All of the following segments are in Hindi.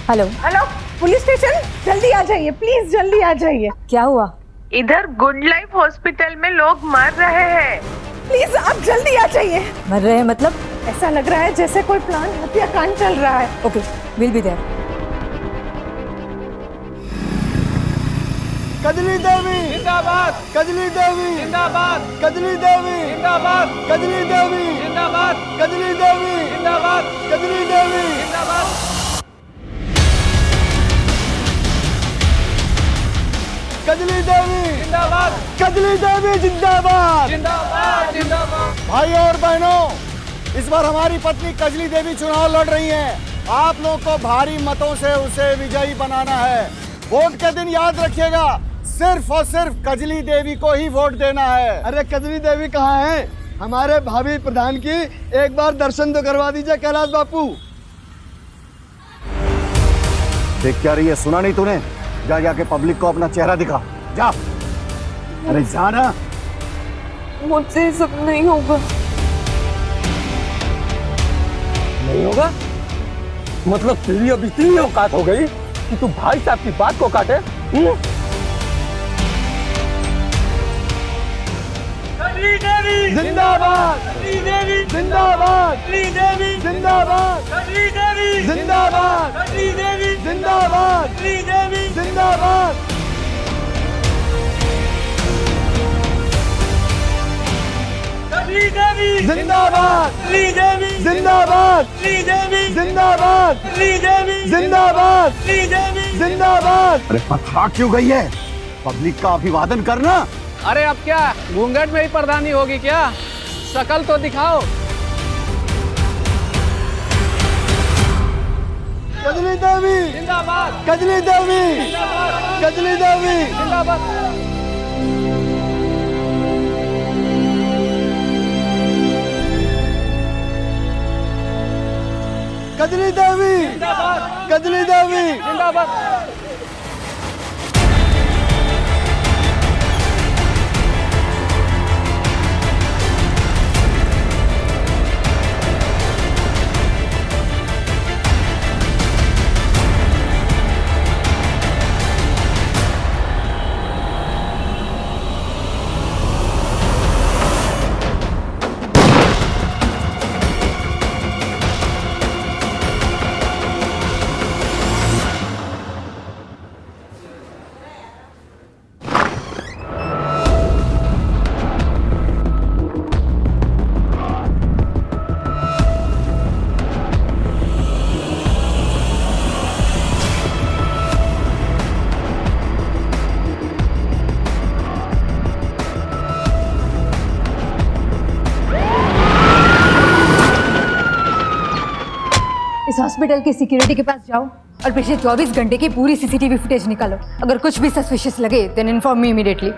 हेलो हेलो, पुलिस स्टेशन, जल्दी आ जाइए प्लीज, जल्दी आ जाइए। क्या हुआ? इधर गुड लाइफ हॉस्पिटल में लोग मर रहे हैं। प्लीज आप जल्दी आ जाइए। मर रहे हैं मतलब? ऐसा लग रहा है जैसे कोई प्लान हत्याकांड चल रहा है। Okay, will be there. Kajli Devi जिंदाबाद, कजली देवी जिंदाबाद, कजली देवी जिंदाबाद, कजली देवी जिंदाबाद, कजली देवी जिंदाबाद, कजली देवी जिंदाबाद, कजली देवी जिंदाबाद, कजली देवी जिंदाबाद, जिंदाबाद जिंदाबाद। भाइयों और बहनों, इस बार हमारी पत्नी कजली देवी चुनाव लड़ रही हैं। आप लोगों को भारी मतों से उसे विजयी बनाना है। वोट के दिन याद रखिएगा, सिर्फ और सिर्फ कजली देवी को ही वोट देना है। अरे कजली देवी कहाँ है? हमारे भावी प्रधान की एक बार दर्शन तो करवा दीजिए कैलाश बापू। देख क्या रही है, सुना नहीं तूने? जा जाके पब्लिक को अपना चेहरा दिखा, जा। अरे जाना। मुझसे सब नहीं होगा। नहीं होगा? मतलब तेरी अब इतनी औकात हो गई कि तू भाई साहब की बात को काटे? कजली देवी जिंदाबाद, कजली देवी जिंदाबाद, कजली देवी जिंदाबाद, कजली देवी जिंदाबाद, कजली देवी जिंदाबाद, कजली देवी जिंदाबाद, कजली देवी जिंदाबाद, कजली देवी जिंदाबाद, कजली देवी जिंदाबाद, कजली देवी जिंदाबाद, कजली देवी जिंदाबाद। अरे पथरा क्यों गई है? पब्लिक का अभिवादन करना। अरे अब क्या घूंघट में ही प्रधानी होगी क्या? शकल तो दिखाओ। कजली देवी जिंदाबाद, कजली देवी कजली देवी जिंदाबाद। कजली देवी कजली देवी जिंदाबाद। इस हॉस्पिटल की सिक्योरिटी के पास जाओ और पिछले 24 घंटे की पूरी सीसीटीवी फुटेज निकालो। अगर कुछ भी सस्पिशियस लगे देन इन्फॉर्म मी इमीडिएटली।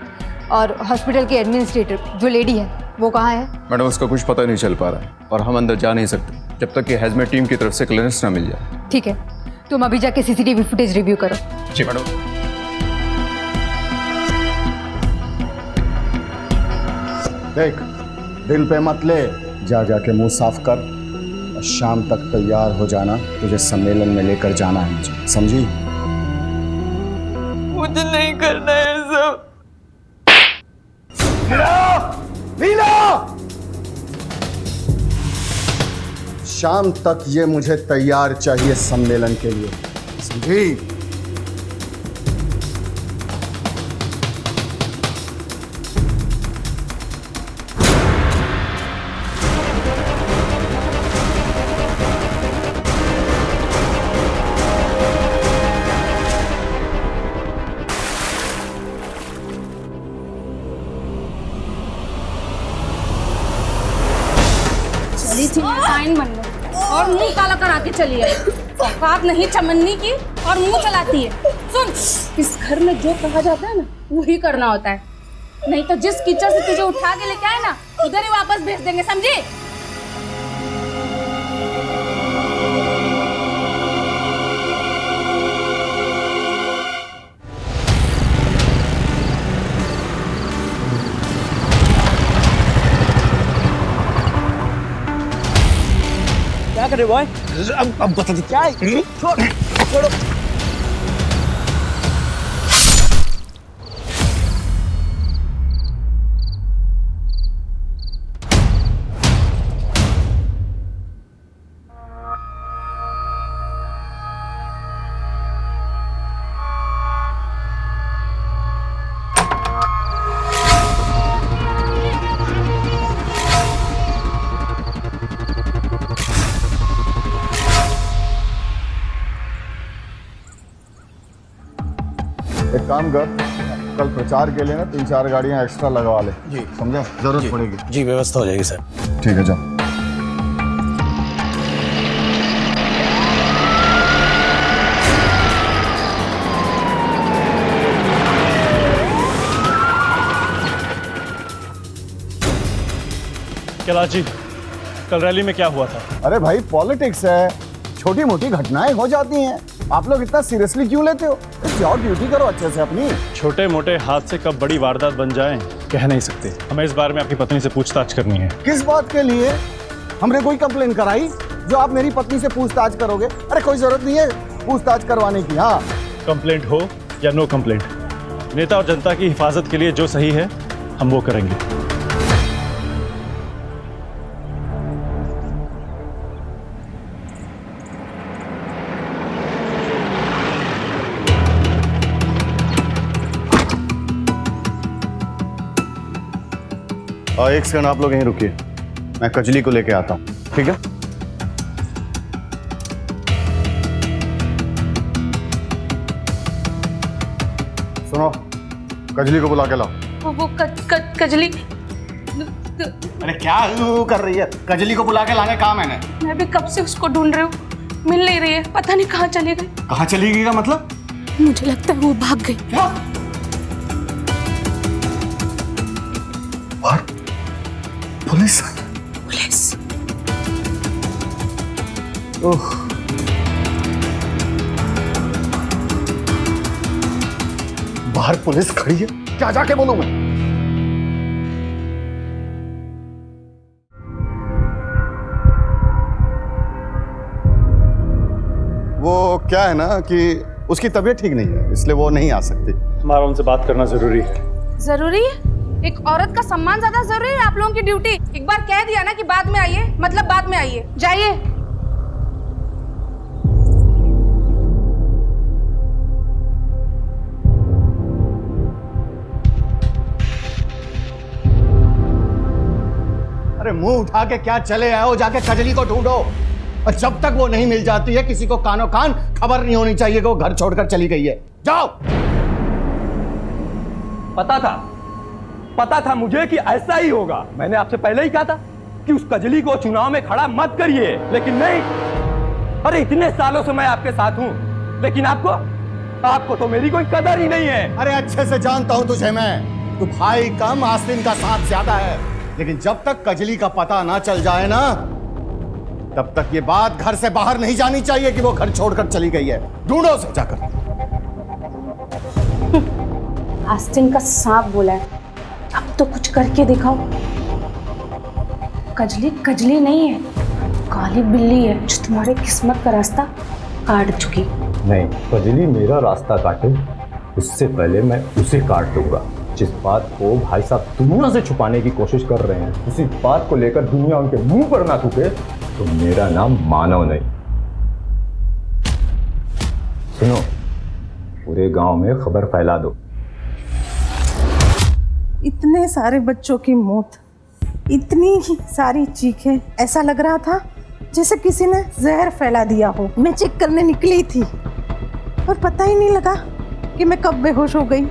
और हॉस्पिटल के एडमिनिस्ट्रेटर जो लेडी है वो कहाँ है? मैडम उसका कुछ पता नहीं चल पा रहा है और हम अंदर जा नहीं सकते जब तक कि हैजमेट टीम की तरफ से क्लियरेंस ना मिल जाए। ठीक है, तुम अभी जाके सीसीटीवी फुटेज रिव्यू करो। जी मैडम। देख, दिल पे मत ले, जा जाके मुंह साफ कर और शाम तक तैयार हो जाना। तुझे सम्मेलन में लेकर जाना है मुझे, समझी? मुझे नहीं करना है सब। शाम तक ये मुझे तैयार चाहिए सम्मेलन के लिए, समझी? चली थी टाइम बन लो और मुंह काला करा के चली आई। औकात नहीं चमन्नी की और मुंह चलाती है। सुन, इस घर में जो कहा जाता है ना वही करना होता है, नहीं तो जिस कीचड़ से तुझे उठा के लेके आए ना उधर ही वापस भेज देंगे, समझी? क्या कर रहे बॉय? अब बता दे क्या है? छोड़ छोड़ो। एक काम कर, कल प्रचार के लिए ना 3-4 गाड़ियां एक्स्ट्रा लगवा ले। जी समझा, जरूरत पड़ेगी। जी व्यवस्था हो जाएगी सर। ठीक है, जाओ। कैलाश जी, कल रैली में क्या हुआ था? अरे भाई, पॉलिटिक्स है, छोटी मोटी घटनाएं हो जाती हैं। आप लोग इतना सीरियसली क्यों लेते हो? जाओ ड्यूटी करो अच्छे से अपनी। छोटे मोटे हादसे कब बड़ी वारदात बन जाएं, कह नहीं सकते। हमें इस बारे में आपकी पत्नी से पूछताछ करनी है। किस बात के लिए? हमने कोई कंप्लेन कराई जो आप मेरी पत्नी से पूछताछ करोगे? अरे कोई जरूरत नहीं है पूछताछ करवाने की। हाँ, कंप्लेंट हो या नो कंप्लेंट, नेता और जनता की हिफाजत के लिए जो सही है हम वो करेंगे। और एक सेकंड आप लोग यहीं रुकिए, मैं कजली को लेके आता हूँ, ठीक है? सुनो, कजली को बुला के लाओ। वो कजली। अरे क्या कर रही है? कजली को बुला के लाने कहा मैंने। मैं भी कब से उसको ढूंढ रही हूँ, मिल नहीं रही है, पता नहीं कहाँ चली गई। कहाँ चली गई का मतलब? मुझे लगता है वो भाग गई। क्या? और पुलिस? पुलिस? ओह, बाहर पुलिस खड़ी है, क्या जाके बोलूं मैं? वो क्या है ना कि उसकी तबीयत ठीक नहीं है, इसलिए वो नहीं आ सकती। हमारा उनसे बात करना जरूरी है। जरूरी है? एक औरत का सम्मान ज्यादा जरूरी है आप लोगों की ड्यूटी? एक बार कह दिया ना कि बाद में आइए, मतलब बाद में आइए। जाइए। अरे मुंह उठा के क्या चले आए हो? जाके कजली को ढूंढो, और जब तक वो नहीं मिल जाती है किसी को कानो कान खबर नहीं होनी चाहिए कि वो घर छोड़कर चली गई है। जाओ। पता था मुझे कि ऐसा ही होगा। मैंने आपसे पहले ही कहा था कि उस कजली को चुनाव में खड़ा मत करिए, लेकिन नहीं। अरे इतने सालों से मैं आपके साथ हूं, लेकिन आपको तो मेरी कोई कदर ही नहीं है। अरे अच्छे से जानता हूं तुझे मैं, तू भाई कम आस्तीन का साथ ज्यादा है, लेकिन जब तक कजली का पता ना चल जाए ना, तब तक ये बात घर से बाहर नहीं जानी चाहिए कि वो घर छोड़कर चली गई है। ढूंढो उसे जाकर। आस्तीन का सांप बोला है, अब तो कुछ करके दिखाओ। कजली नहीं है, काली बिल्ली है जो तुम्हारे किस्मत का रास्ता काट चुकी। नहीं, कजली मेरा रास्ता काटे उससे पहले मैं उसे काट दूंगा। जिस बात को भाई साहब दुनिया से छुपाने की कोशिश कर रहे हैं, उसी बात को लेकर दुनिया उनके मुंह पर ना थूके तो मेरा नाम मानव नहीं। सुनो, पूरे गांव में खबर फैला दो। इतने सारे बच्चों की मौत, इतनी ही सारी चीखें, ऐसा लग रहा था जैसे किसी ने जहर फैला दिया हो। मैं चेक करने निकली थी और पता ही नहीं लगा कि मैं कब बेहोश हो गई।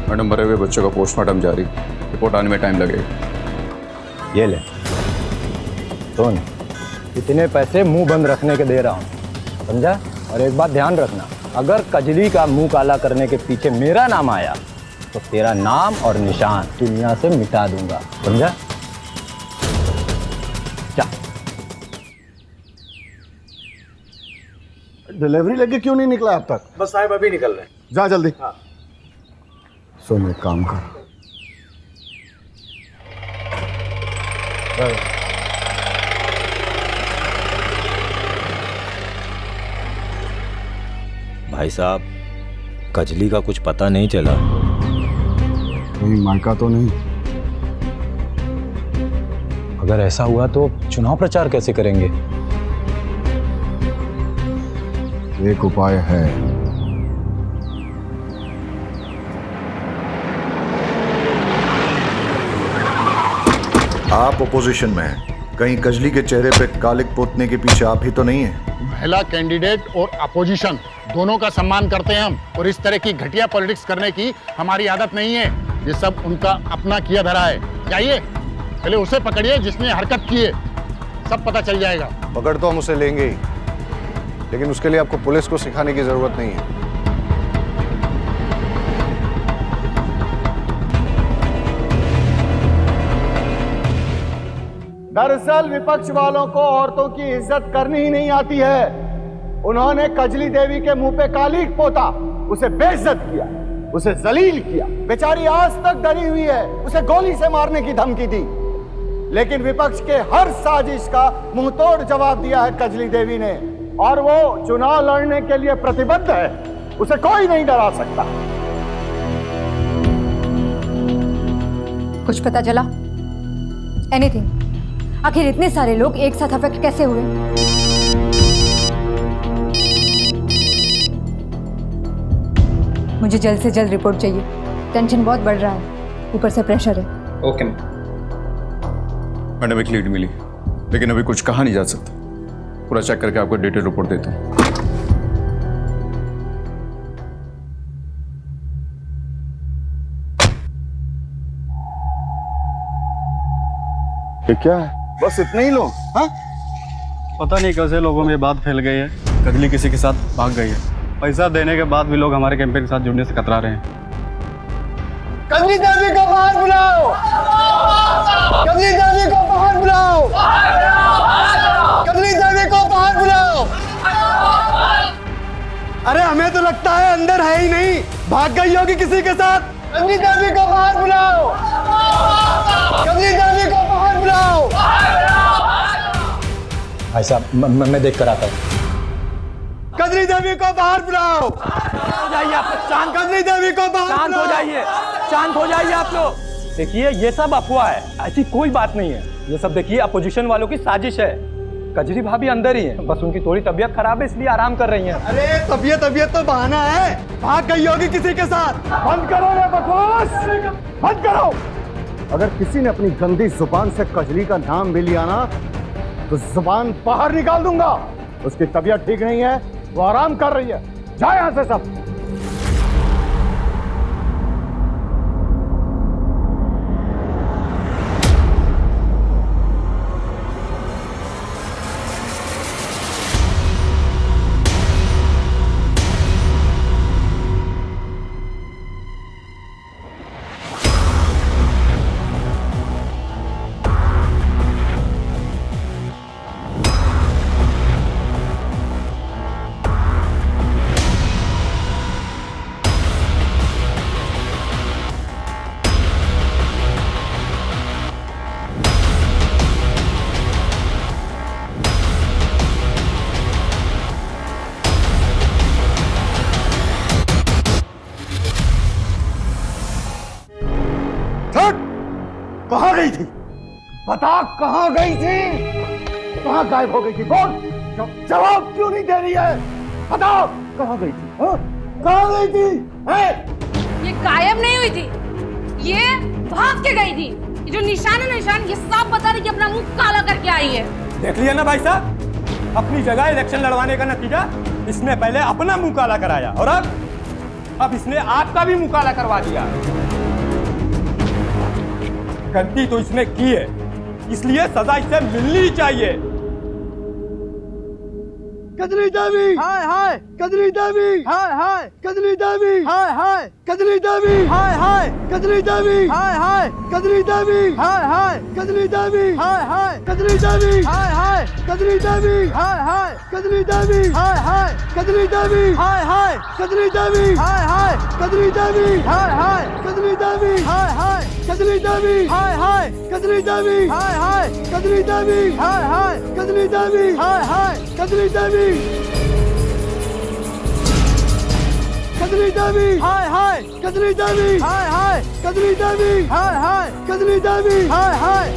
मैडम, मरे हुए बच्चों का पोस्टमार्टम जारी, रिपोर्ट आने में टाइम लगेगा। ये ले सुन, इतने पैसे मुंह बंद रखने के दे रहा हूँ, समझा? और एक बात ध्यान रखना, अगर कजली का मुंह काला करने के पीछे मेरा नाम आया तो तेरा नाम और निशान दुनिया से मिटा दूंगा, समझा? जा। डिलीवरी लेके क्यों नहीं निकला अब तक? बस साहब अभी निकल रहे हैं। जा जल्दी। हाँ। सुन, एक काम कर, भाई साहब, कजली का कुछ पता नहीं चला? कहीं मायका तो नहीं? अगर ऐसा हुआ तो चुनाव प्रचार कैसे करेंगे? एक उपाय है। आप ओपोजिशन में हैं, कहीं कजली के चेहरे पे कालिक पोतने के पीछे आप ही तो नहीं है? महिला कैंडिडेट और अपोजिशन दोनों का सम्मान करते हैं हम, और इस तरह की घटिया पॉलिटिक्स करने की हमारी आदत नहीं है। ये सब उनका अपना किया धरा है। जाइए, पहले उसे पकड़िए जिसने हरकत की है, सब पता चल जाएगा। पकड़ तो हम उसे लेंगे ही, लेकिन उसके लिए आपको पुलिस को सिखाने की जरूरत नहीं है। दरअसल विपक्ष वालों को औरतों की इज्जत करनी ही नहीं आती है। उन्होंने कजली देवी के मुंह पे कालिक पोता, उसे बेइज्जत किया, उसे जलील किया। बेचारी आज तक डरी हुई है, उसे गोली से मारने की धमकी दी। लेकिन विपक्ष के हर साजिश का मुंहतोड़ जवाब दिया है कजली देवी ने, और वो चुनाव लड़ने के लिए प्रतिबद्ध है। उसे कोई नहीं डरा सकता। कुछ पता चला? एनीथिंग? आखिर इतने सारे लोग एक साथ अफेक्ट कैसे हुए? मुझे जल्द से जल्द रिपोर्ट चाहिए। टेंशन बहुत बढ़ रहा है, ऊपर से प्रेशर है। ओके मैडम, एक लीड मिली, लेकिन अभी कुछ कहा नहीं जा सकता। पूरा चेक करके आपको डिटेल रिपोर्ट देता हूँ। ये क्या है? बस इतने ही लोग? हाँ? पता नहीं कैसे लोगों में बात फैल गई है। कजली किसी के साथ भाग गई है। पैसा देने के बाद भी लोग हमारे कैंपेन के साथ जुड़ने से कतरा रहे हैं। कजली देवी को बाहर बुलाओ! कजली देवी को बाहर बुलाओ! कजली देवी को बाहर बुलाओ! अरे हमें तो लगता है अंदर है ही नहीं, भाग गई होगी किसी के साथ। कजली देवी को बाहर बुलाओ! कजली देवी को बाहर बुलाओ! भाई साहब, मैं देख कर आता हूँ। कजली देवी को बाहर बुलाओ! हो जाइए आप लोग, शांत। कजली देवी को बाहर शांत हो जाइए, शांत हो जाइए आप लोग। देखिए, ये सब अफवाह है, ऐसी कोई बात नहीं है। ये सब देखिए अपोजिशन वालों की साजिश है। कजरी भाभी अंदर ही है, बस उनकी थोड़ी तबीयत खराब है, इसलिए आराम कर रही हैं। अरे तबीयत तो बहाना है, भाग गई होगी किसी के साथ। बंद करो ये बकवास, बंद करो। अगर किसी ने अपनी गंदी जुबान से कजली का नाम भी लिया ना, तो जुबान बाहर निकाल दूंगा। उसकी तबीयत ठीक नहीं है, वो आराम कर रही है। जाए यहां से सब। कहाँ गई थी? बता, कहाँ गई थी? कहाँ गायब हो गई थी? बोल, जवाब क्यों नहीं दे रही है? बताओ, कहाँ गई थी? हाँ? कहाँ गई थी? ये गायब नहीं हुई थी, ये भाग के गई थी। ये जो निशान है, निशान ये साफ बता रही कि अपना मुंह काला करके आई है। देख लिया ना भाई साहब, अपनी जगह इलेक्शन लड़वाने का नतीजा। इसने पहले अपना मुंह काला कराया, और अब इसने आपका भी मुंह काला करवा दिया। गलती तो इसने की है, इसलिए सजा इसे मिलनी चाहिए। कजली देवी, हाय हाय। कजली देवी, हाय हाय। कजली देवी, हाय हाय। कजली देवी, हाय हाय। कजली देवी, हाय हाय। कजली देवी, हाय हाय। कजली देवी, हाय हाय। कजली देवी, हाय हाय। कजली देवी, हाय हाय। कजली देवी, हाय हाय। कजली देवी, हाय हाय। कजली देवी, हाय हाय। कजली देवी, हाय हाय। कजली देवी, हाय हाय। कजली देवी, हाय हाय। कजली देवी, हाय हाय। कजली देवी, हाय हाय। कजली देवी, हाय हाय। कजली देवी। कजली देवी हाय हाय कजली देवी हाय हाय कजली देवी हाय हाय कजली देवी हाय हाय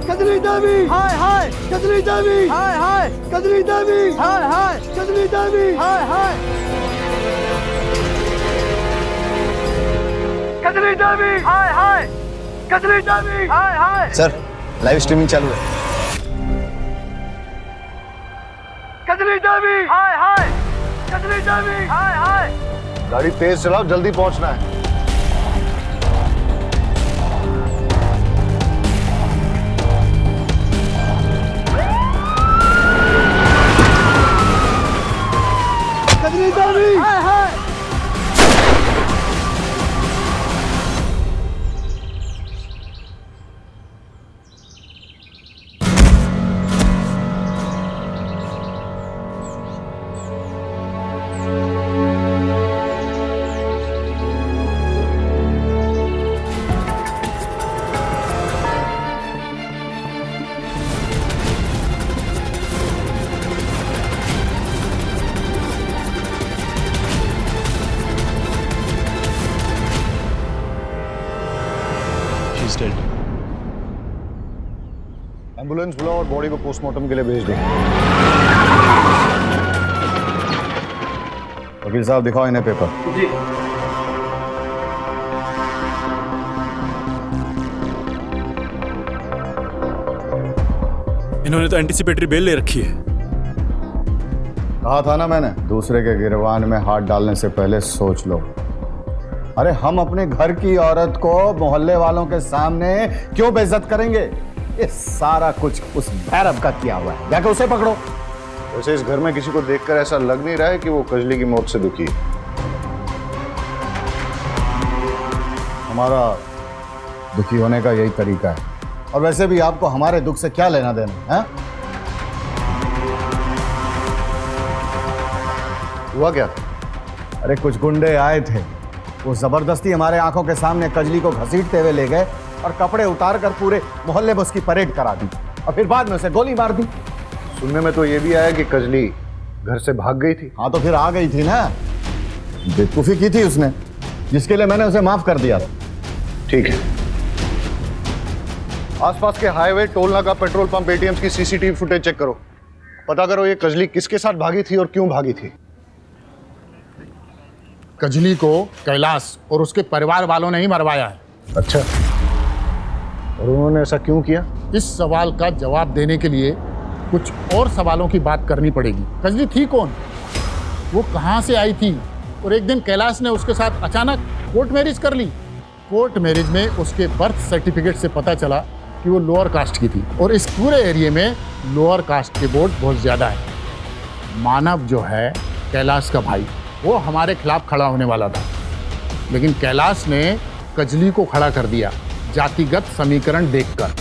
कजली देवी हाय हाय कजली देवी हाय हाय कजली देवी हाय हाय कजली देवी हाय हाय कजली देवी हाय हाय कजली देवी हाय हाय सर लाइव स्ट्रीमिंग चालू है। कजली देवी हाय हाय कजली देवी हाय हाय गाड़ी तेज चलाओ, जल्दी पहुंचना है। कजली देवी हाय हाय एम्बुलेंस बुलाओ और बॉडी को पोस्टमार्टम के लिए भेज दो। वकील साहब दिखाओ इन्हें पेपर। जी। इन्होंने तो एंटीसिपेटरी बेल ले रखी है। कहा था ना मैंने, दूसरे के गिरबान में हाथ डालने से पहले सोच लो। अरे हम अपने घर की औरत को मोहल्ले वालों के सामने क्यों बेइज्जत करेंगे? ये सारा कुछ उस भैरव का किया हुआ है, जाके उसे पकड़ो। वैसे इस घर में किसी को देखकर ऐसा लग नहीं रहा है कि वो कजली की मौत से दुखी है। हमारा दुखी होने का यही तरीका है। और वैसे भी आपको हमारे दुख से क्या लेना देना है? हुआ क्या? अरे कुछ गुंडे आए थे, वो जबरदस्ती हमारे आंखों के सामने कजली को घसीटते हुए ले गए और कपड़े उतार कर पूरे मोहल्ले में उसकी परेड करा दी और फिर बाद में उसे गोली मार दी। सुनने में तो ये भी आया कि कजली घर से भाग गई थी। हाँ तो फिर आ गई थी ना, बेवकूफी की थी उसने, जिसके लिए मैंने उसे माफ कर दिया था। ठीक है, आसपास के हाईवे, टोल नाका, पेट्रोल पंप, एटीएम्स की सीसीटीवी फुटेज चेक करो। पता करो ये कजली किसके साथ भागी थी और क्यों भागी थी। कजली को कैलाश और उसके परिवार वालों ने ही मरवाया है। अच्छा, और उन्होंने ऐसा क्यों किया? इस सवाल का जवाब देने के लिए कुछ और सवालों की बात करनी पड़ेगी। कजली थी कौन, वो कहाँ से आई थी? और एक दिन कैलाश ने उसके साथ अचानक कोर्ट मैरिज कर ली। कोर्ट मैरिज में उसके बर्थ सर्टिफिकेट से पता चला कि वो लोअर कास्ट की थी, और इस पूरे एरिया में लोअर कास्ट के वोट बहुत ज़्यादा है। मानव जो है कैलाश का भाई, वो हमारे खिलाफ खड़ा होने वाला था, लेकिन कैलाश ने कजली को खड़ा कर दिया जातिगत समीकरण देखकर,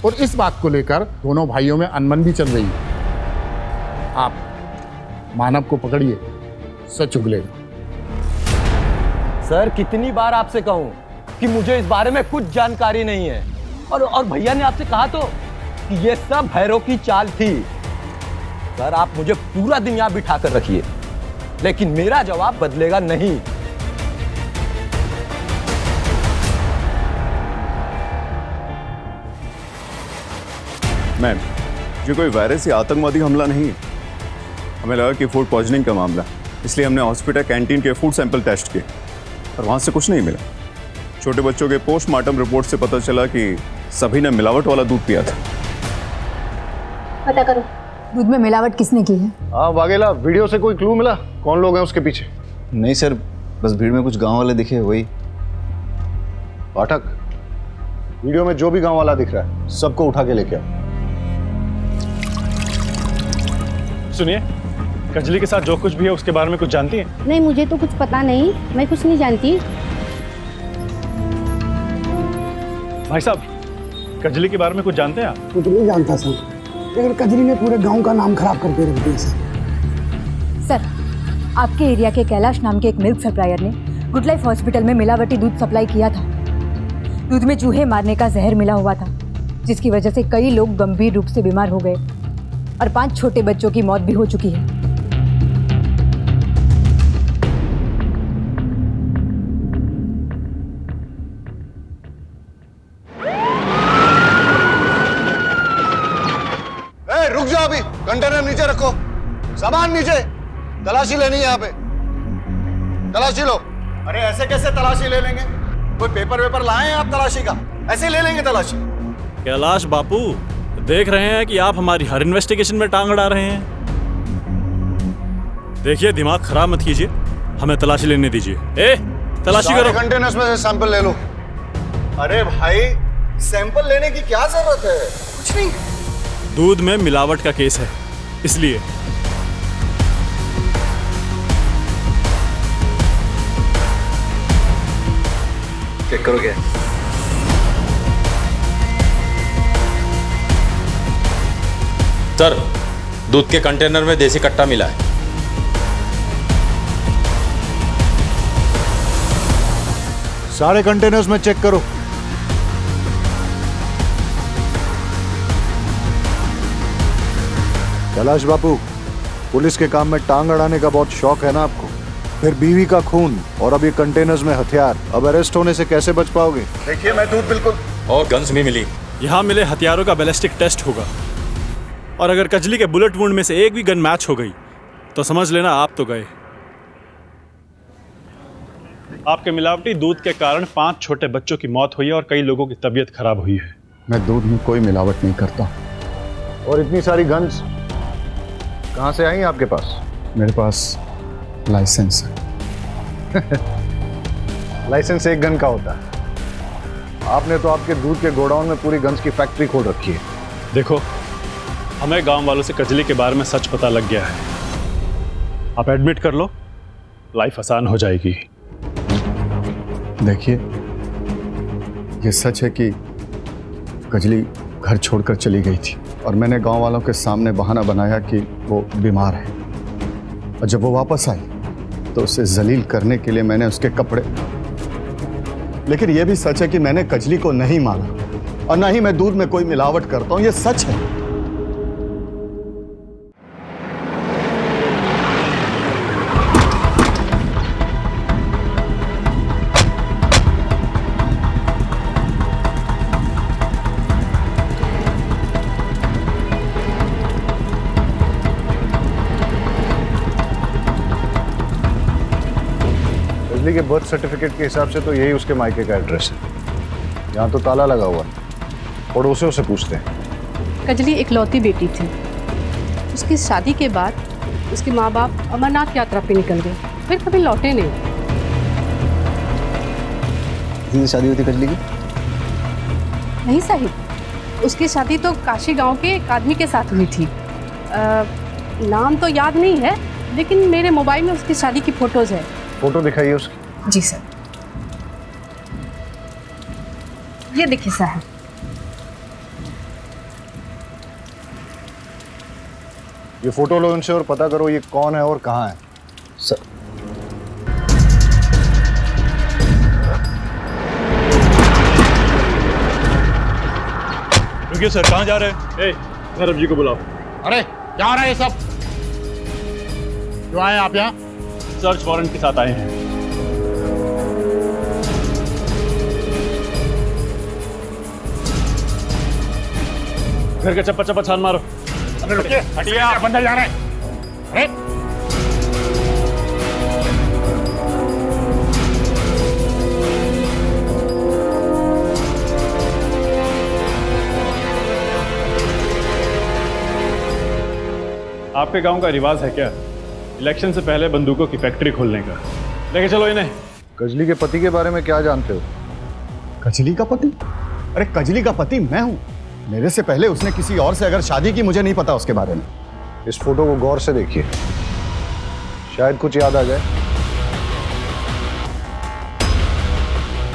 और इस बात को लेकर दोनों भाइयों में अनबन भी चल रही है। आप मानव को पकड़िए, सच उगलेगा। सर कितनी बार आपसे कहूं कि मुझे इस बारे में कुछ जानकारी नहीं है, और भैया ने आपसे कहा तो कि ये सब भैरव की चाल थी। सर आप मुझे पूरा दिन यहां बिठा कर रखिए, लेकिन मेरा जवाब बदलेगा नहीं। मैम, ये कोई वायरस या आतंकवादी हमला नहीं है। हमें लगा कि फूड पॉइजनिंग का मामला, इसलिए हमने हॉस्पिटल कैंटीन के फूड सैंपल टेस्ट किए, और वहाँ से कुछ नहीं मिला। छोटे बच्चों के पोस्टमार्टम रिपोर्ट से पता चला कि सभी ने मिलावट वाला दूध पिया था। पता करो दूध में मिलावट किसने की है? हाँ वाघेला, वीडियो से कोई क्लू मिला? कौन लोग हैं उसके पीछे? नहीं सर, बस भीड़ में कुछ गांव वाले दिखे, वही। पाठक, वीडियो में जो भी गांव वाला दिख रहा है सबको उठा के लेके आओ। सुनिए, कजली के साथ जो कुछ भी है उसके बारे में कुछ जानती हैं? नहीं, मुझे तो कुछ पता नहीं, मैं कुछ नहीं जानती। भाई साहब, कजली के बारे में कुछ जानते हैं आप? कुछ नहीं जानता सर, लेकिन कजली ने पूरे गांव का नाम खराब करके रख दिया सर, आपके एरिया के कैलाश नाम के एक मिल्क सप्लायर ने गुड लाइफ हॉस्पिटल में मिलावटी दूध सप्लाई किया था। दूध में चूहे मारने का जहर मिला हुआ था, जिसकी वजह से कई लोग गंभीर रूप से बीमार हो गए और 5 छोटे बच्चों की मौत भी हो चुकी है। रुक जाओ अभी, कंटेनर नीचे रखो, सामान नीचे, तलाशी लेनी है यहाँ पे, तलाशी लो। अरे ऐसे कैसे तलाशी ले लेंगे? कोई पेपर वेपर लाए हैं आप तलाशी का? ऐसे ले लेंगे तलाशी? कैलाश बापू, देख रहे हैं कि आप हमारी हर इन्वेस्टिगेशन में टांग अड़ा रहे हैं। देखिए, दिमाग खराब मत कीजिए, हमें तलाशी लेने दीजिए। तलाशी करो। कंटेनर्स में से सैंपल ले लो। अरे भाई, सैंपल लेने की क्या जरूरत है? कुछ नहीं। दूध में मिलावट का केस है, इसलिए। चेक करोगे? सर, दूध के कंटेनर में देसी कट्टा मिला है। सारे कंटेनर्स में चेक करो। कैलाश बापू, पुलिस के काम में टांग अड़ाने का बहुत शौक है ना आपको? फिर बीवी का खून और अब ये कंटेनर्स में हथियार, अब अरेस्ट होने से कैसे बच पाओगे? देखिए, मैं दूध बिल्कुल। और गन्स भी मिली। यहाँ मिले हथियारों का बैलिस्टिक टेस्ट होगा, और अगर कजली के बुलेट वुंड में से एक भी गन मैच हो गई तो समझ लेना आप तो गए। आपके मिलावटी दूध के कारण 5 छोटे बच्चों की मौत हुई है और कई लोगों की तबीयत खराब हुई है। मैं दूध में कोई मिलावट नहीं करता। और इतनी सारी गन्स कहाँ से आई आपके पास? मेरे पास लाइसेंस है। लाइसेंस एक गन का होता है। आपने तो आपके दूध के गोडाउन में पूरी गन्स की फैक्ट्री खोल रखी है। देखो, हमें गांव वालों से कजली के बारे में सच पता लग गया है। आप एडमिट कर लो, लाइफ आसान हो जाएगी। देखिए, ये सच है कि कजली घर छोड़कर चली गई थी और मैंने गांव वालों के सामने बहाना बनाया कि वो बीमार है, और जब वो वापस आई तो उसे जलील करने के लिए मैंने उसके कपड़े। लेकिन यह भी सच है कि मैंने कजली को नहीं मारा और ना ही मैं दूध में कोई मिलावट करता हूं, यह सच है। कजली के बर्थ सर्टिफिकेट के हिसाब से तो यही उसके मायके का एड्रेस है। यहाँ तो ताला लगा हुआ है, पड़ोसियों से पूछते हैं। कजली इकलौती बेटी थी। उसकी शादी के बाद उसके माँ बाप अमरनाथ यात्रा पे निकल गए, फिर कभी लौटे नहीं। किससे शादी हुई थी कजली की? नहीं साहिब, उसकी शादी तो काशी गांव के एक आदमी के साथ हुई थी। नाम तो याद नहीं है, लेकिन मेरे मोबाइल में उसकी शादी की फोटोज है। फोटो दिखाइए उसकी। जी सर, ये देखिए साहब। ये फोटो लो उनसे और पता करो ये कौन है और कहाँ है। सर, रुकिए सर, कहाँ जा रहे हैं? धर्म जी को बुलाओ। अरे क्या हो रहा है ये सब? क्यों आए आप यहाँ? सर्च वारंट के साथ आए हैं। घर के चप्पा चप्पा छान मारो। अरे रुकिए, हटिए, आप अंदर जा रहे हैं। अरे आपके गांव का रिवाज है क्या इलेक्शन से पहले बंदूकों की फैक्ट्री खोलने का? लेके चलो इन्हें। कजली के पति के बारे में क्या जानते हो? कजली का पति? अरे कजली का पति मैं हूं। मेरे से पहले उसने किसी और से अगर शादी की, मुझे नहीं पता उसके बारे में। इस फोटो को गौर से देखिए, शायद कुछ याद आ जाए।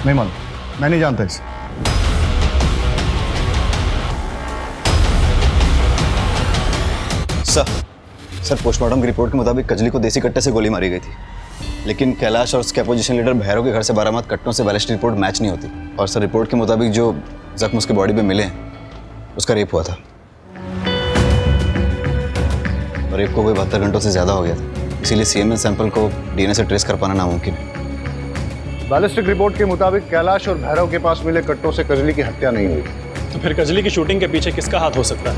नहीं मालूम, मैं नहीं जानता इसे। सर, पोस्टमार्टम की रिपोर्ट के मुताबिक कजली को देसी कट्टे से गोली मारी गई थी, लेकिन कैलाश और उसके अपोजिशन लीडर भैरव के घर से बरामद कट्टों से बैलिस्टिक रिपोर्ट मैच नहीं होती। और सर, रिपोर्ट के मुताबिक जो जख्म उसके बॉडी पे मिले हैं उसका रेप हुआ था, और रेप को कोई 72 घंटों से ज़्यादा हो गया था। इसीलिए सीएमएन सैंपल को डीएनए से ट्रेस कर पाना नामुमकिन है। बैलिस्टिक रिपोर्ट के मुताबिक कैलाश और भैरव के पास मिले कट्टों से कजली की हत्या नहीं हुई। तो फिर कजली की शूटिंग के पीछे किसका हाथ हो सकता है?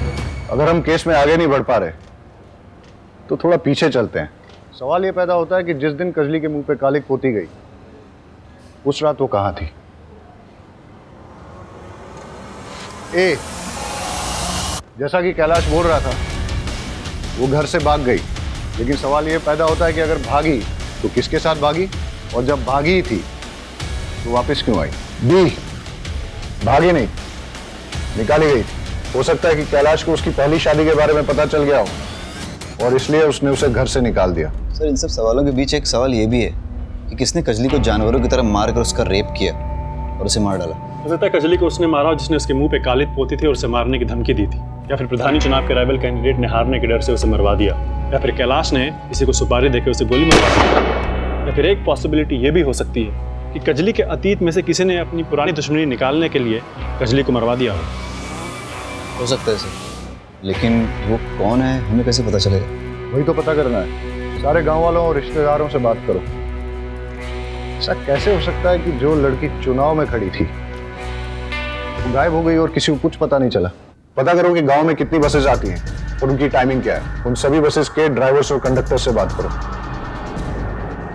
अगर हम केस में आगे नहीं बढ़ पा रहे तो थोड़ा पीछे चलते हैं। सवाल ये पैदा होता है कि जिस दिन कजली के मुंह पे कालिक पोती गई उस रात वो कहां थी? ए, जैसा कि कैलाश बोल रहा था, वो घर से भाग गई, लेकिन सवाल ये पैदा होता है कि अगर भागी तो किसके साथ भागी, और जब भागी ही थी तो वापस क्यों आई? बी, भागी नहीं, निकाली गई थी। हो सकता है कि कैलाश को उसकी पहली शादी के बारे में पता चल गया हो और इसलिए उसने उसे घर से निकाल दिया। सर, इन सब सवालों के बीच एक सवाल ये भी है कि किसने कजली को जानवरों की तरह मारकर उसका रेप किया और उसे मार डाला? हो सकता है कजली को उसने मारा जिसने उसके मुंह पे कालिक पोती थी और उसे मारने की धमकी दी थी, या फिर प्रधानी चुनाव के राइवल कैंडिडेट ने हारने के डर से उसे मरवा दिया, या फिर कैलाश ने किसी को सुपारी देकर उसे गोली मरवा दी, या फिर एक पॉसिबिलिटी ये भी हो सकती है कि कजली के अतीत में से किसी ने अपनी पुरानी दुश्मनी निकालने के लिए कजली को मरवा दिया हो सकता है सर, लेकिन वो कौन है हमें कैसे पता चलेगा? वही तो पता करना है। सारे गांव वालों और रिश्तेदारों से बात करो। ऐसा कैसे हो सकता है कि जो लड़की चुनाव में खड़ी थी वो गायब हो गई और किसी को कुछ पता नहीं चला? पता करो कि गांव में कितनी बसेस आती हैं और उनकी टाइमिंग क्या है। उन सभी बसेस के ड्राइवर्स और कंडक्टर से बात करो।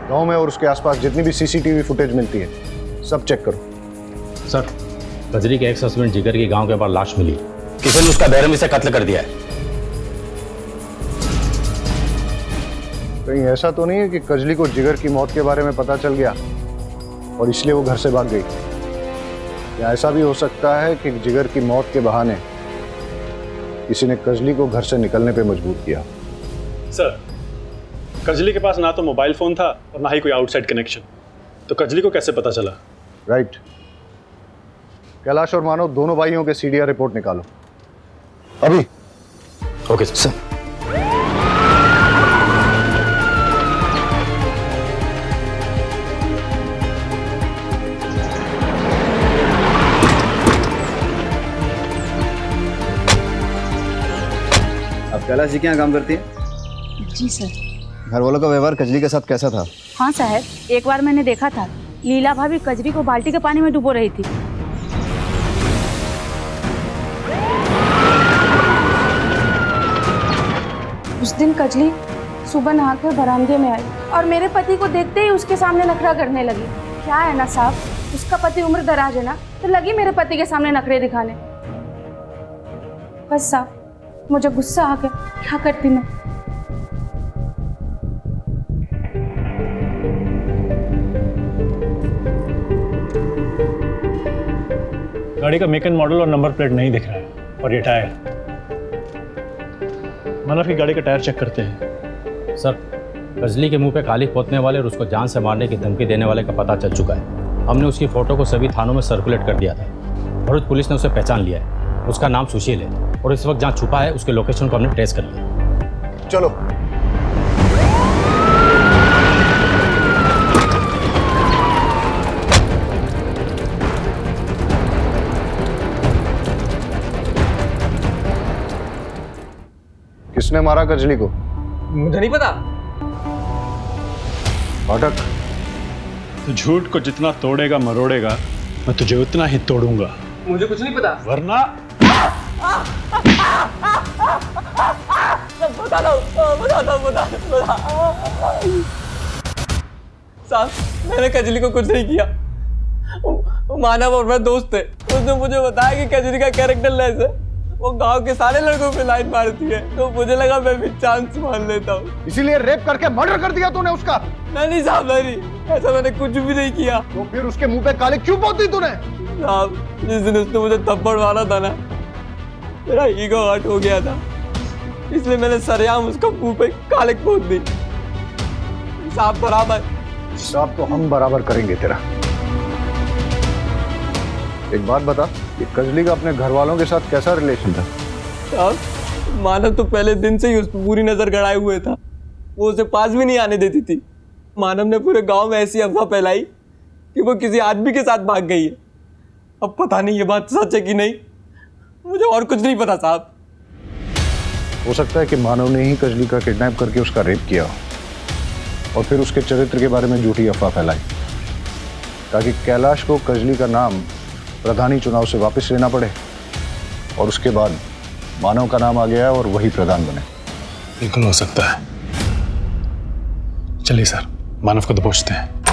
गांव में और उसके आसपास जितनी भी सीसीटीवी फुटेज मिलती है सब चेक करो। सर, कजली के एक्स हस्बैंड जिगर की गांव के बाहर लाश मिली, किसी ने उसका बेरहमी से कत्ल कर दिया है। कहीं ऐसा तो नहीं है कि कजली को जिगर की मौत के बारे में पता चल गया और इसलिए वो घर से भाग गई? या ऐसा भी हो सकता है कि जिगर की मौत के बहाने किसी ने कजली को घर से निकलने पे मजबूर किया? सर, कजली के पास ना तो मोबाइल फोन था और ना ही कोई आउटसाइड कनेक्शन, तो कजली को कैसे पता चला? राइट। कैलाश और मानव दोनों भाइयों के सीडीआर रिपोर्ट निकालो अभी। Okay sir. आप कैलाश जी के यहाँ काम करती हैं? जी सर। घर वालों का व्यवहार कजली के साथ कैसा था? हाँ साहब, एक बार मैंने देखा था लीला भाभी कजरी को बाल्टी के पानी में डुबो रही थी। उस दिन कजली सुबह नहाकर बरामदे में आई और मेरे पति को देखते ही उसके सामने नखरा करने लगी। क्या है ना साहब, उसका पति उम्र दराज है ना, तो लगी मेरे पति के सामने नखरे दिखाने। बस साहब, मुझे गुस्सा आ गया, क्या करती मैं। गाड़ी का मेक एंड मॉडल और नंबर प्लेट नहीं दिख रहा है, और ये टायर। मानव की गाड़ी का टायर चेक करते हैं। सर, कजली के मुंह पे कालिक पोतने वाले और उसको जान से मारने की धमकी देने वाले का पता चल चुका है। हमने उसकी फोटो को सभी थानों में सर्कुलेट कर दिया था। भरूच पुलिस ने उसे पहचान लिया है। उसका नाम सुशील है और इस वक्त जहाँ छुपा है उसके लोकेशन को हमने ट्रेस कर लिया। चलो। किसने मारा कजली को? मुझे नहीं पता। अटक। तो झूठ को जितना तोड़ेगा मरोड़ेगा, मैं तुझे उतना ही तोड़ूंगा। मुझे कुछ नहीं पता। वरना बता। साहब, मैंने कजली को कुछ नहीं किया। मानव और मैं दोस्त थे। उसने मुझे बताया कि कजली का कैरेक्टर लेस है, वो गांव के सारे लड़कों पे लाइन मारती है, तो मुझे लगा मैं भी चांस मान लेता हूँ। इसीलिए रेप करके मर्डर कर दिया तूने उसका? नहीं साहब, नहीं, ऐसा मैंने कुछ भी नहीं किया। तो फिर उसके मुंह पे कालिक क्यों पोती तूने? साहब, जिस दिन उसने मुझे थप्पड़ मारा था ना, मेरा ईगो हर्ट हो गया था, इसलिए मैंने सरेआम उसका मुंह पे कालिक पोत दी। साहब बराबर। साहब तो हम बराबर करेंगे तेरा। एक बात बता, ये कजली का अपने घर वालों के साथ कैसा रिलेशन था? साहब, मानव तो पहले दिन से ही उस पर पूरी नजर गड़ाए हुए था। वो उसे पास भी नहीं आने देती थी। मानव ने पूरे गांव में ऐसी अफवाह फैलाई कि वो किसी आदमी के साथ भाग गई है। अब पता नहीं ये बात सच है कि नहीं, मुझे और कुछ नहीं पता साहब। हो सकता है कि मानव ने ही कजली का किडनैप करके उसका रेप किया और फिर उसके चरित्र के बारे में झूठी अफवाह फैलाई ताकि कैलाश को कजली का नाम प्रधानी चुनाव से वापस लेना पड़े और उसके बाद मानव का नाम आ गया और वही प्रधान बने। बिल्कुल हो सकता है। चलिए सर, मानव को दबोचते हैं।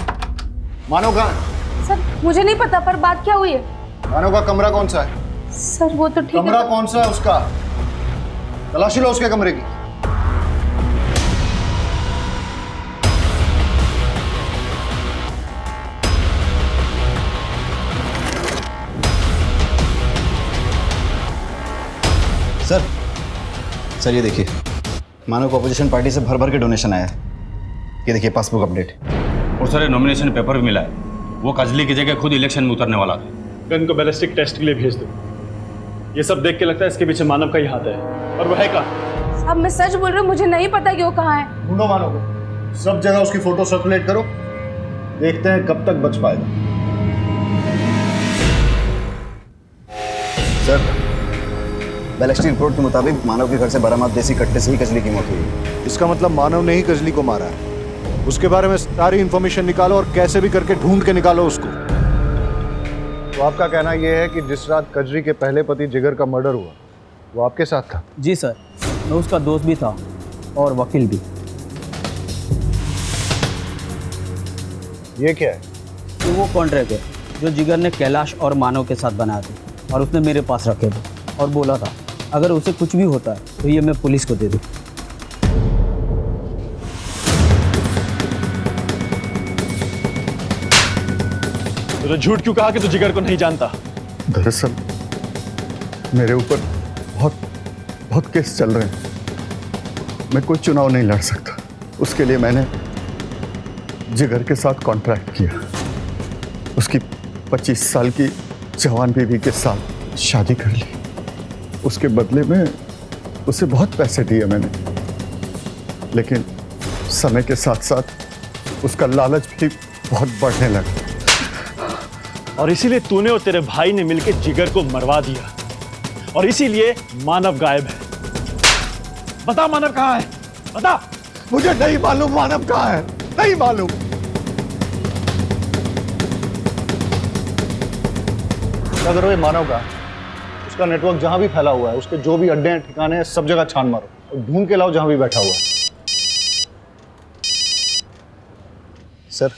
मानव कहाँ है? सर मुझे नहीं पता, पर बात क्या हुई है? मानव का कमरा कौन सा है? सर वो तो ठीक है। कमरा कौन सा है उसका? तलाशी लो उसके कमरे की। सर ये देखिए, मानव को अपोजिशन पार्टी से भर भर के डोनेशन आया है। ये देखिए पासबुक अपडेट। और सर नॉमिनेशन पेपर भी मिला है। वो कजली की जगह खुद इलेक्शन में उतरने वाला था। गन को बैलिस्टिक टेस्ट के लिए भेज दो। ये सब देख के लगता है इसके पीछे मानव का ही हाथ है। और वो है कहाँ? साहब मैं सच बोल रही हूँ, मुझे नहीं पता कि वो कहाँ है। ढूंढो मानव को, सब जगह उसकी फोटो सर्कुलेट करो, देखते हैं कब तक बच पाएगा। सर बैलिस्टिक रिपोर्ट के मुताबिक मानव के घर से बरामद देसी कट्टे से ही कजली की मौत हुई है। इसका मतलब मानव ने ही कजली को मारा है। उसके बारे में सारी इंफॉर्मेशन निकालो और कैसे भी करके ढूंढ के निकालो उसको। तो आपका कहना यह है कि जिस रात कजरी के पहले पति जिगर का मर्डर हुआ वो आपके साथ था? जी सर, मैं उसका दोस्त भी था और वकील भी। ये क्या है? तो वो कॉन्ट्रैक्ट है जो जिगर ने कैलाश और मानव के साथ बनाया था और उसने मेरे पास रखे थे और बोला था अगर उसे कुछ भी होता है तो ये मैं पुलिस को दे दूँ। तो झूठ क्यों कहा कि तू जिगर को नहीं जानता? दरअसल मेरे ऊपर बहुत केस चल रहे हैं। मैं कोई चुनाव नहीं लड़ सकता। उसके लिए मैंने जिगर के साथ कॉन्ट्रैक्ट किया। उसकी 25 साल की जवान बीवी के साथ शादी कर ली। उसके बदले में उसे बहुत पैसे दिए मैंने, लेकिन समय के साथ साथ उसका लालच भी बहुत बढ़ने लगा। और इसीलिए तूने और तेरे भाई ने मिलकर जिगर को मरवा दिया और इसीलिए मानव गायब है। बता मानव कहाँ है? बता। मुझे नहीं मालूम मानव कहाँ है, नहीं मालूम। क्या करो ये मानव का? उसका नेटवर्क जहां भी फैला हुआ है, उसके जो भी अड्डे हैं, ठिकाने हैं, सब जगह छान मारो और ढूंढ के लाओ जहां भी बैठा हुआ है। सर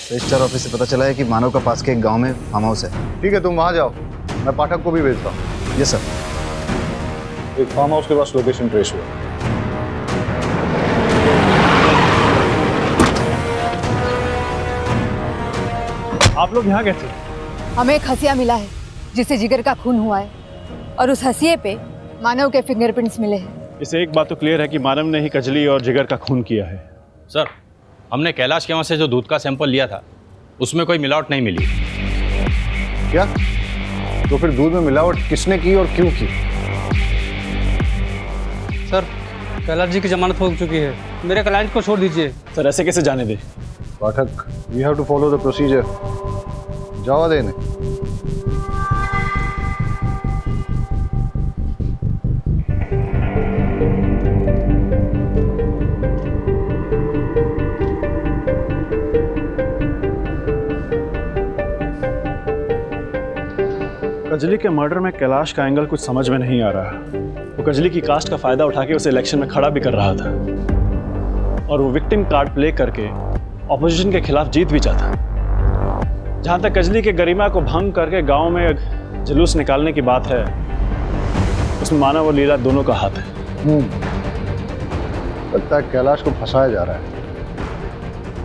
रजिस्ट्रार ऑफिस से पता चला है कि मानव का पास के एक गांव में फार्म हाउस है। ठीक है, तुम वहां जाओ, मैं पाठक को भी भेजता हूँ। Yes sir. एक फार्म हाउस के पास लोकेशन ट्रेस हुआ। आप लोग यहाँ कैसे? हमें एक हसिया मिला है जिससे जिगर का खून हुआ है और उस हसिये पे मानव के फिंगरप्रिंट्स मिले हैं। इसे एक बात तो क्लियर है कि मानव ने ही कजली और जिगर का खून किया है। सर हमने कैलाश के वहाँ से जो दूध का सैंपल लिया था उसमें कोई मिलावट नहीं मिली। क्या? तो फिर दूध में मिलावट किसने की और क्यों की? सर कैलाश जी की जमानत हो चुकी है, मेरे क्लाइंट को छोड़ दीजिए। सर ऐसे कैसे जाने दे? Pathak, we have to follow the procedure. जावा देने। कजली के मर्डर में कैलाश का एंगल कुछ समझ में नहीं आ रहा। वो कजली की कास्ट का फायदा उठा के उसे इलेक्शन में खड़ा भी कर रहा था और वो विक्टिम कार्ड प्ले करके ऑपोजिशन के खिलाफ जीत भी चाहता। जहां तक कजली के गरिमा को भंग करके गांव में जुलूस निकालने की बात है, उसमें मानव और लीला दोनों का हाथ है। लगता है कैलाश को फंसाया जा रहा है।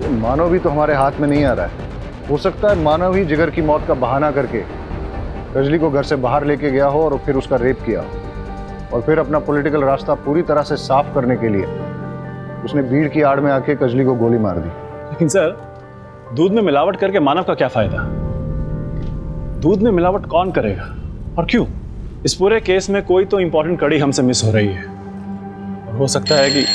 ये मानव भी तो हमारे हाथ में नहीं आ रहा है। हो सकता है मानव ही जिगर की मौत का बहाना करके कजली को घर से बाहर लेके गया हो और फिर उसका रेप किया हो और फिर अपना पॉलिटिकल रास्ता पूरी तरह से साफ करने के लिए उसने भीड़ की आड़ में आके कजली को गोली मार दी। लेकिन सर दूध में मिलावट करके मानव का क्या फायदा? दूध में मिलावट कौन करेगा और क्यों? इस पूरे केस में कोई तो इंपॉर्टेंट कड़ी हमसे मिस हो रही है और हो सकता है कि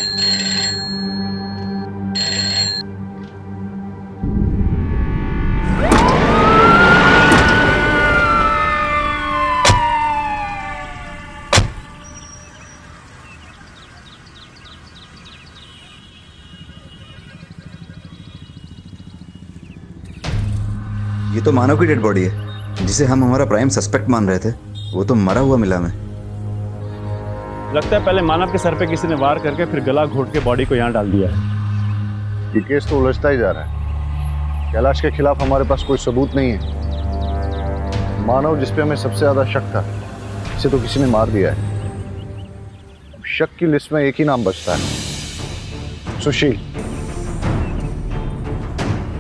ये तो मानव की डेड बॉडी है जिसे हम हमारा प्राइम सस्पेक्ट मान रहे थे। वो तो मरा हुआ मिला में। लगता है पहले मानव के सर पे किसी ने वार करके फिर गला घोट के बॉडी को यहाँ डाल दिया है। ये केस तो उलझता ही जा रहा है। कैलाश के खिलाफ हमारे पास कोई सबूत नहीं है। मानव जिस पे हमें सबसे ज्यादा शक था, इसे तो किसी ने मार दिया है। अब शक की लिस्ट में एक ही नाम बचता है, सुशील।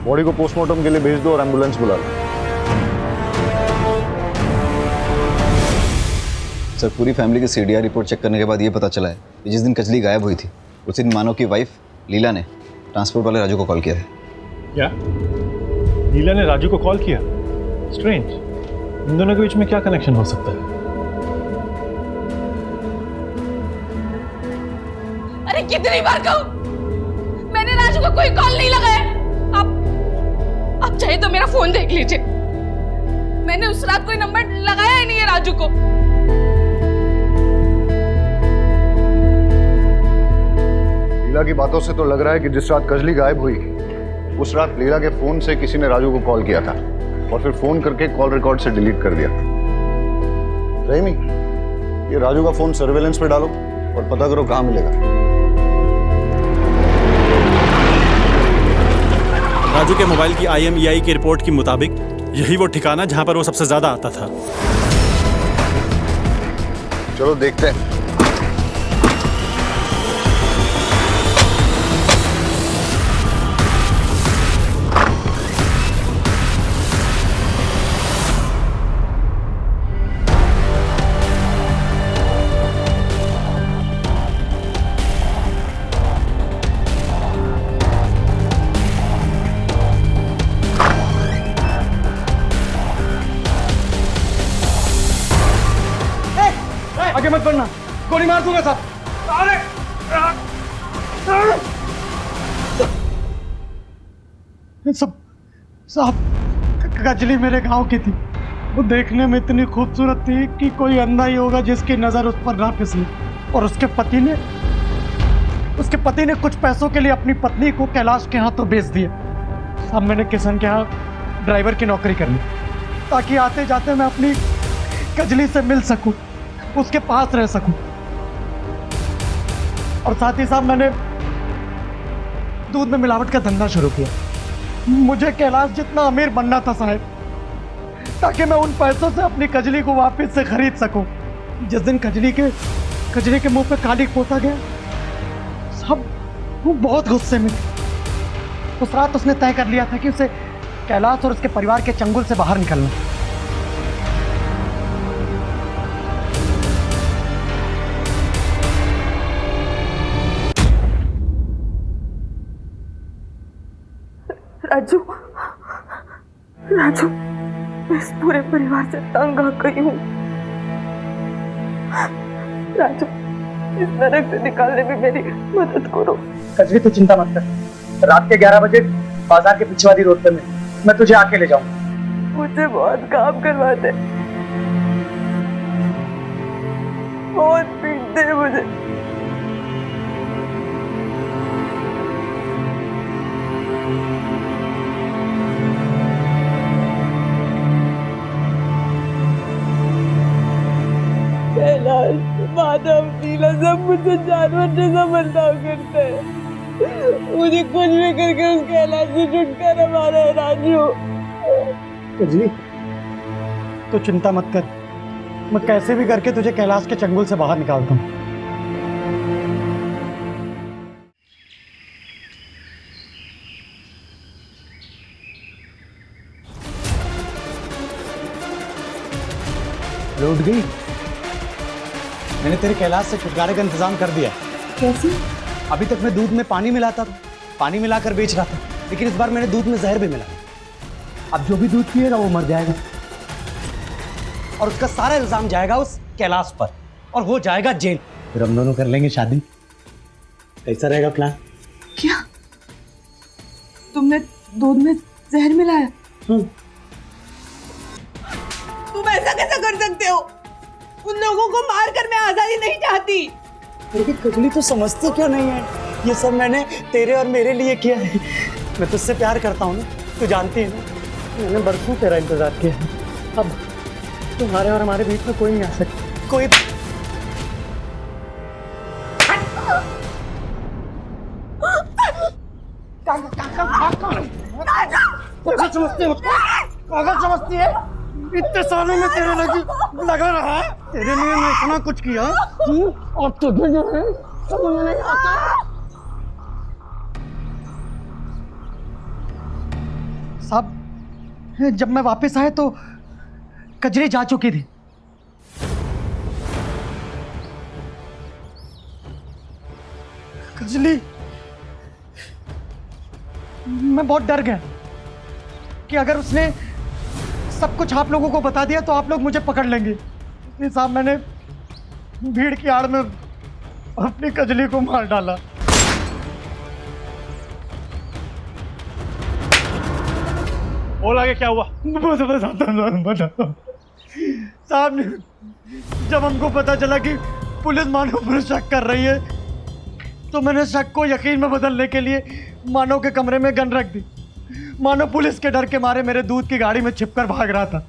बॉडी को पोस्टमार्टम के लिए भेज दो और एम्बुलेंस बुला लो। सर, पूरी फैमिली की सीडीआर रिपोर्ट चेक करने के बाद ये पता चला है कि जिस दिन कजली गायब हुई थी उस दिन मानव की वाइफ लीला ने ट्रांसपोर्ट वाले राजू को कॉल किया था। क्या लीला ने राजू को कॉल किया? स्ट्रेंज। इन दोनों के बीच में क्या कनेक्शन हो सकता है? अरे कितनी बार कहूं, मैंने राजू को कोई कॉल नहीं लगाया। आप चाहे तो मेरा फोन देख लीजिए, मैंने उस रात कोई नंबर लगाया ही नहीं है राजू को। लीला की बातों से तो लग रहा है कि जिस रात कजली गायब हुई उस रात लीला के फोन से किसी ने राजू को कॉल किया था और फिर फोन करके कॉल रिकॉर्ड से डिलीट कर दिया। रहीमी, ये राजू का फोन सर्वेलेंस पे डालो और पता करो कहां मिलेगा। राजू के मोबाइल की IMEI की रिपोर्ट के मुताबिक यही वो ठिकाना जहां पर वो सबसे ज्यादा आता था। चलो देखते हैं। आगे मत बढ़ना, गोली मार दूंगा साहब। अरे सब साहब, कजली मेरे गांव की थी। वो देखने में इतनी खूबसूरत थी कि कोई अंधा ही होगा जिसकी नजर उस पर ना फिसली। और उसके पति ने कुछ पैसों के लिए अपनी पत्नी को कैलाश के हाथों बेच दिया। साहब, मैंने किशन के यहाँ ड्राइवर की नौकरी कर ली ताकि आते जाते मैं अपनी कजली से मिल सकूं, उसके पास रह सकूं। और साथ ही साथ मैंने दूध में मिलावट का धंधा शुरू किया। मुझे कैलाश जितना अमीर बनना था साहब, ताकि मैं उन पैसों से अपनी कजली को वापस से खरीद सकूं। जिस दिन कजली के मुंह पे काली पोता गया साहब, वो बहुत गुस्से में थी। उस रात उसने तय कर लिया था कि उसे कैलाश और उसके परिवार के चंगुल से बाहर निकलना। राजू, मैं इस पूरे परिवार से तंग आ गई हूँ। राजू, इस नरक से निकालने में मेरी मदद करो। कजली, तू चिंता मत कर। रात के 11 बजे बाजार के पिछवाड़ी रोड पे मैं तुझे आके ले जाऊंगा। मुझे बहुत काम करवाते, बहुत पीटते हैं मुझे। कैलाश, माधव, नीला सब मुझे जानवर जैसा बर्ताव करते हैं। मुझे कुछ भी करके उस कैलाश से छुटकारा मारा है राजू। कजली, तो चिंता मत कर, मैं कैसे भी करके तुझे कैलाश के चंगुल से बाहर निकालता हूँ। लौट गई। मैंने तेरे कैलाश से छुटकारे का इंतजाम कर दिया। कैसे? अभी तक मैं दूध में पानी मिलाता था, पानी मिलाकर बेच रहा था, लेकिन इस बार मैंने दूध में जहर भी मिला। अब जो भी दूध पिएगा वो मर जाएगा और उसका सारा इल्जाम जाएगा उस कैलाश पर और वो जाएगा जेल। फिर हम दोनों कर लेंगे शादी। कैसा रहेगा प्लान? क्या तुमने दूध में जहर मिलाया? तुम ऐसा कैसा कर सकते हो? उन लोगों को मारकर मैं आजादी नहीं चाहती। लेकिन कजली, तो समझती क्यों नहीं है? ये सब मैंने तेरे और मेरे लिए किया है। मैं तुझसे प्यार करता हूँ ना, तू जानती है ना। मैंने बरसों तेरा इंतजार किया है। अब तुम्हारे और हमारे बीच में कोई नहीं आ सकता। कोई समझती है मुझको? पागल समझती है? इतने सालों में तेरे लगा रहा, तेरे लिए मैं इतना कुछ किया, और तुझे जो है समझ नहीं आता। साहब, जब मैं वापस आया तो कजरी जा चुकी थी। कजली, मैं बहुत डर गया कि अगर उसने सब कुछ आप लोगों को बता दिया तो आप लोग मुझे पकड़ लेंगे। इसलिए साहब मैंने भीड़ की आड़ में अपनी कजली को मार डाला। बोल आगे क्या हुआ? बताता साहब, जब हमको पता चला कि पुलिस मानव पर शक कर रही है तो मैंने शक को यकीन में बदलने के लिए मानव के कमरे में गन रख दी। मानव पुलिस के डर के मारे मेरे दूध की गाड़ी में छिपकर भाग रहा था।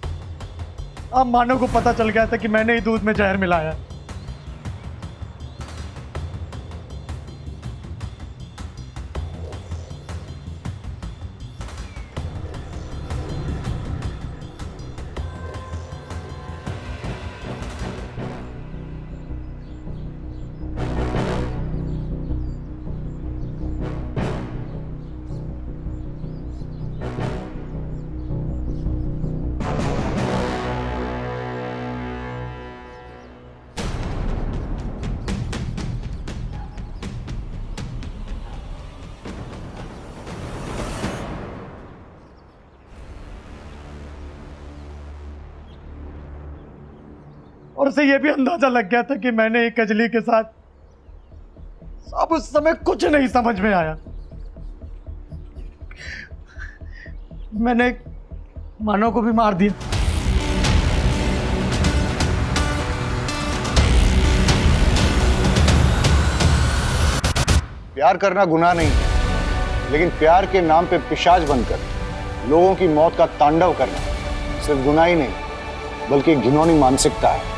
अब मानव को पता चल गया था कि मैंने ही दूध में जहर मिलाया। और उसे यह भी अंदाजा लग गया था कि मैंने एक कजली के साथ। अब उस समय कुछ नहीं समझ में आया। मैंने मानव को भी मार दिया। प्यार करना गुनाह नहीं है, लेकिन प्यार के नाम पे पिशाच बनकर लोगों की मौत का तांडव करना सिर्फ गुनाह ही नहीं बल्कि घिनौनी मानसिकता है।